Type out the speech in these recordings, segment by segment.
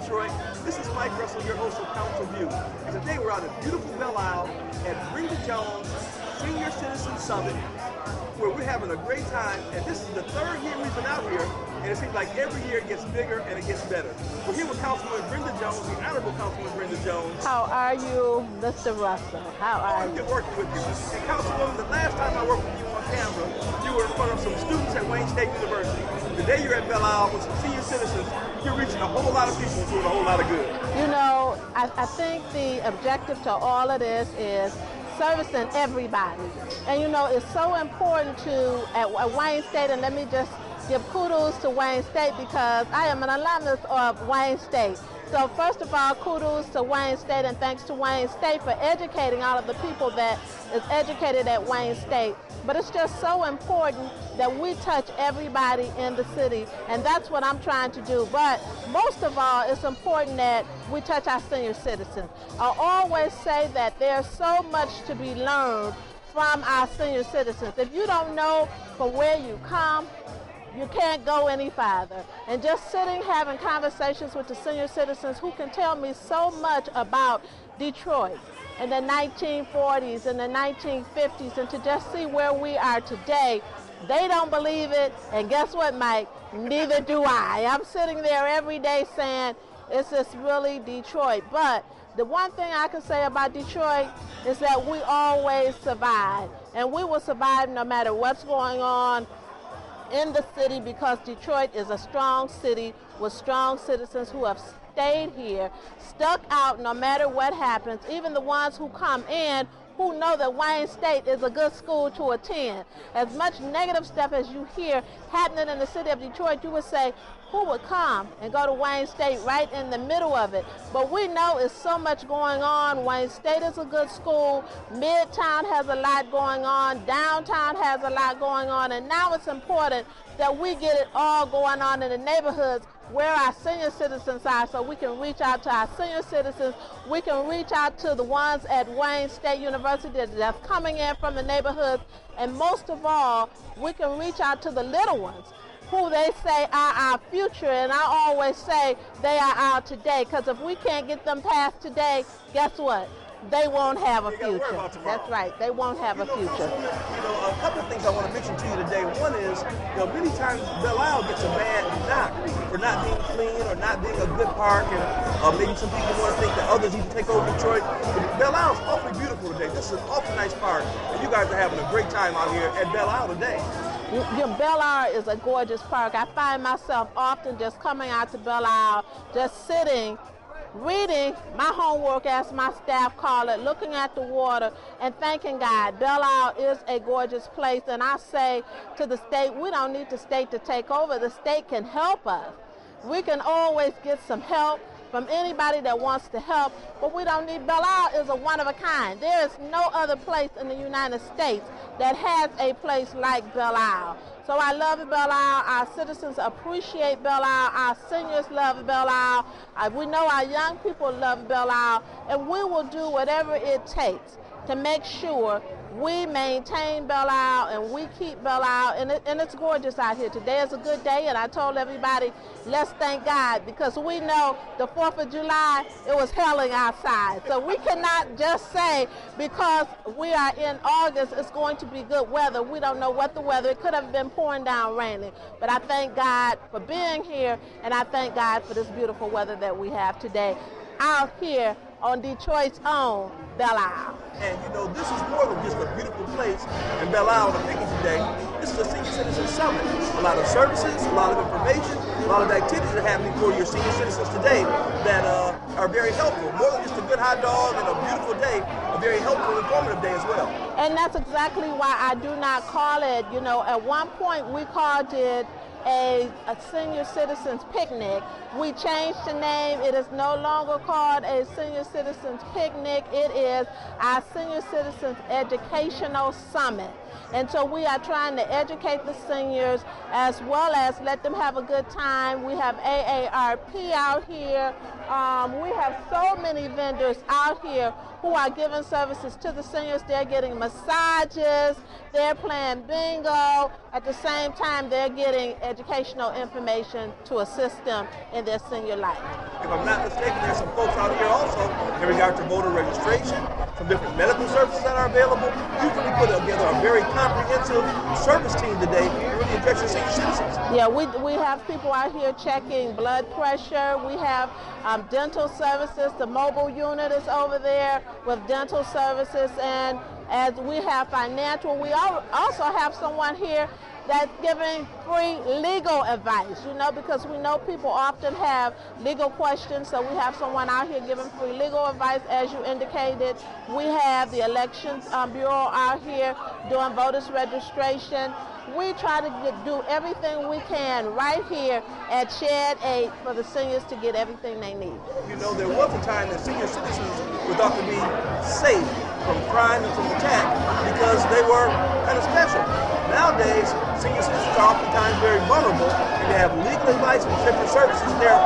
Detroit. This is Mike Russell, your host of Council View. And today we're out at beautiful Belle Isle at Brenda Jones Senior Citizen Summit, where we're having a great time. And this is the third year we've been out here, and it seems like every year it gets bigger and it gets better. We're here with Councilwoman Brenda Jones, the Honorable Councilwoman Brenda Jones. How are you, Mr. Russell? How are you? Good working with you. And Councilwoman, the last time I worked with you on camera, you were in front of some students at Wayne State University. Today you're at Belle Isle with some senior citizens. You're reaching a whole lot of people and doing a whole lot of good. You know, I think the objective to all of this is servicing everybody. And you know, it's so important at Wayne State, and let me just give kudos to Wayne State because I am an alumnus of Wayne State. So first of all, kudos to Wayne State, and thanks to Wayne State for educating all of the people that is educated at Wayne State. But it's just so important that we touch everybody in the city, and that's what I'm trying to do. But most of all, it's important that we touch our senior citizens. I always say that there's so much to be learned from our senior citizens. If you don't know from where you come, you can't go any farther. And just sitting, having conversations with the senior citizens who can tell me so much about Detroit in the 1940s and the 1950s, and to just see where we are today, they don't believe it. And guess what, Mike? Neither do I. I'm sitting there every day saying, is this really Detroit? But the one thing I can say about Detroit is that we always survive. And we will survive no matter what's going on in the city, because Detroit is a strong city with strong citizens who have stayed here, stuck out no matter what happens, even the ones who come in who know that Wayne State is a good school to attend. As much negative stuff as you hear happening in the city of Detroit, you would say, who would come and go to Wayne State right in the middle of it? But we know it's so much going on. Wayne State is a good school. Midtown has a lot going on. Downtown has a lot going on. And now it's important that we get it all going on in the neighborhoods where our senior citizens are, so we can reach out to our senior citizens. We can reach out to the ones at Wayne State University that's coming in from the neighborhoods. And most of all, we can reach out to the little ones who they say are our future, and I always say they are our today, because if we can't get them past today, guess what? They won't have a future. That's right, they won't have a future. A couple of things I want to mention to you today. One is, many times Belle Isle gets a bad knock for not being clean or not being a good park, and maybe some people want to think that others need to take over Detroit. But Belle Isle is awfully beautiful today. This is an awfully nice park, and you guys are having a great time out here at Belle Isle today. Belle Isle is a gorgeous park. I find myself often just coming out to Belle Isle, just sitting, reading my homework, as my staff call it, looking at the water and thanking God. Belle Isle is a gorgeous place, and I say to the state, we don't need the state to take over. The state can help us. We can always get some help from anybody that wants to help, but we don't need. Belle Isle is a one of a kind. There is no other place in the United States that has a place like Belle Isle. So I love Belle Isle. Our citizens appreciate Belle Isle. Our seniors love Belle Isle. We know our young people love Belle Isle, and we will do whatever it takes to make sure we maintain Belle Isle and we keep Belle Isle, and it's gorgeous out here. Today is a good day, and I told everybody, let's thank God, because we know the 4th of July, it was hailing outside. So we cannot just say because we are in August, it's going to be good weather. We don't know what the weather, it could have been pouring down raining. But I thank God for being here, and I thank God for this beautiful weather that we have today out here on Detroit's own Belle Isle. And this is more than just a beautiful place in Belle Isle on a picnic today. This is a senior citizen summit. A lot of services, a lot of information, a lot of activities are happening for your senior citizens today that are very helpful. More than just a good hot dog and a beautiful day, a very helpful, informative day as well. And that's exactly why I do not call it, at one point we called it a senior citizens picnic. We changed the name. It is no longer called a senior citizens picnic. It is our senior citizens educational summit. And so we are trying to educate the seniors as well as let them have a good time. We have AARP out here We have so many vendors out here who are giving services to the seniors. They're getting massages, they're playing bingo. At the same time, they're getting educational information to assist them in their senior life. If I'm not mistaken, there's some folks out here also in regard to voter registration, some different medical services that are available. You've really put together a very comprehensive service team today to really address your senior citizens. Yeah, we have people out here checking blood pressure. We have dental services. The mobile unit is over there with dental services, and as we have financial, we also have someone here that's giving free legal advice, you know, because we know people often have legal questions, so we have someone out here giving free legal advice, as you indicated. We have the Elections Bureau out here doing voters registration. We try to do everything we can right here at Shed 8 for the seniors to get everything they need. You know, there was a time that senior citizens were thought to be safe from crime and from attack because they were kind of special. Nowadays, senior citizens are oftentimes very vulnerable, and to have legal advice and different services they're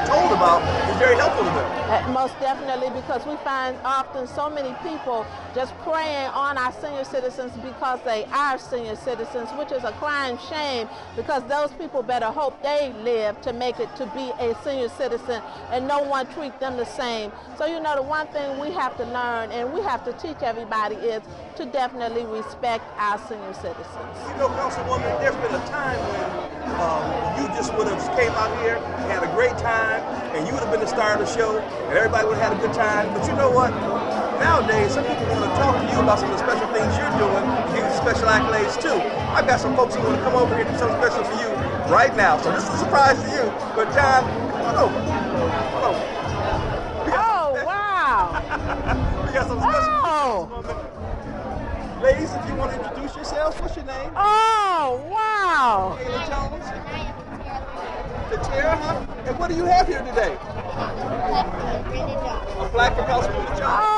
told about is very helpful to them. Most definitely, because we find often so many people just preying on our senior citizens because they are senior citizens, which is a crying shame, because those people better hope they live to make it to be a senior citizen and no one treat them the same. So, you know, the one thing we have to learn and we have to teach everybody is to definitely respect our senior citizens. You know, Councilwoman, there's been a time when you just would have came out here, had a great time, and you would have been the star of the show, and everybody would have had a good time. But you know what? Nowadays, some people want to talk to you about some of the special things you're doing and give you special accolades too. I've got some folks who want to come over here and do something special for you right now. So this is a surprise to you. But John, come on over. Come on. Oh, wow. We got some special ladies, if you want to introduce yourselves, what's your name? Oh, wow. Taylor Jones. Katera, huh? And what do you have here today? A plaque for Councilwoman Jones.